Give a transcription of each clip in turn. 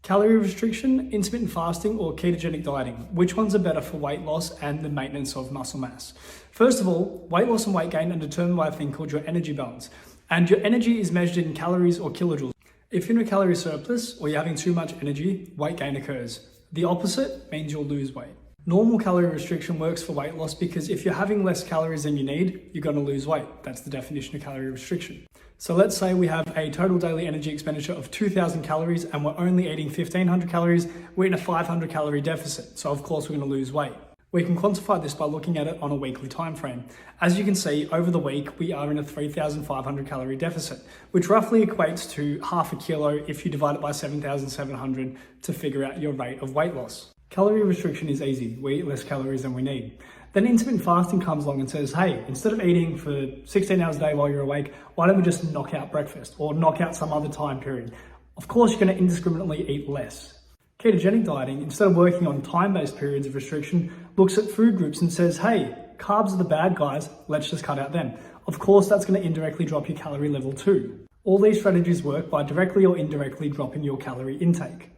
Calorie restriction, intermittent fasting, or ketogenic dieting? Which ones are better for weight loss and the maintenance of muscle mass? First of all, weight loss and weight gain are determined by a thing called your energy balance. And your energy is measured in calories or kilojoules. If you're in a calorie surplus or you're having too much energy, weight gain occurs. The opposite means you'll lose weight. Normal calorie restriction works for weight loss because if you're having less calories than you need, you're going to lose weight. That's the definition of calorie restriction. So let's say we have a total daily energy expenditure of 2,000 calories and we're only eating 1,500 calories. We're in a 500 calorie deficit. So of course we're going to lose weight. We can quantify this by looking at it on a weekly time frame. As you can see, over the week, we are in a 3,500 calorie deficit, which roughly equates to half a kilo if you divide it by 7,700 to figure out your rate of weight loss. Calorie restriction is easy. We eat less calories than we need. Then intermittent fasting comes along and says, hey, instead of eating for 16 hours a day while you're awake, why don't we just knock out breakfast or knock out some other time period? Of course, you're going to indiscriminately eat less. Ketogenic dieting, instead of working on time-based periods of restriction, looks at food groups and says, hey, carbs are the bad guys, let's just cut out them. Of course, that's going to indirectly drop your calorie level too. All these strategies work by directly or indirectly dropping your calorie intake.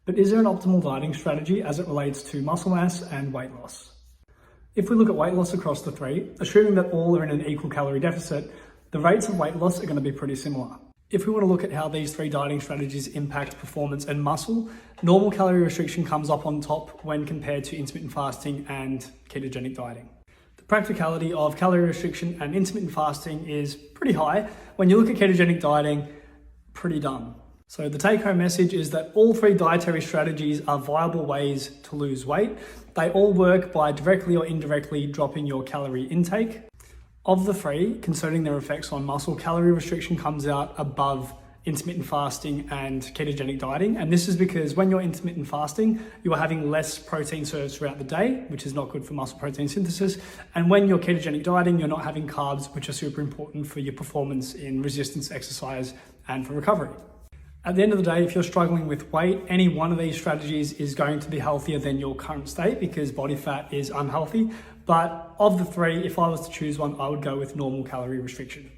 But is there an optimal dieting strategy as it relates to muscle mass and weight loss? If we look at weight loss across the three, assuming that all are in an equal calorie deficit, the rates of weight loss are going to be pretty similar. If we want to look at how these three dieting strategies impact performance and muscle, normal calorie restriction comes up on top when compared to intermittent fasting and ketogenic dieting. The practicality of calorie restriction and intermittent fasting is pretty high. When you look at ketogenic dieting, pretty dumb. So the take-home message is that all three dietary strategies are viable ways to lose weight. They all work by directly or indirectly dropping your calorie intake. Of the three, concerning their effects on muscle, calorie restriction comes out above intermittent fasting and ketogenic dieting. And this is because when you're intermittent fasting, you are having less protein served throughout the day, which is not good for muscle protein synthesis. And when you're ketogenic dieting, you're not having carbs, which are super important for your performance in resistance exercise and for recovery. At the end of the day, if you're struggling with weight, any one of these strategies is going to be healthier than your current state because body fat is unhealthy. But of the three, if I was to choose one, I would go with normal calorie restriction.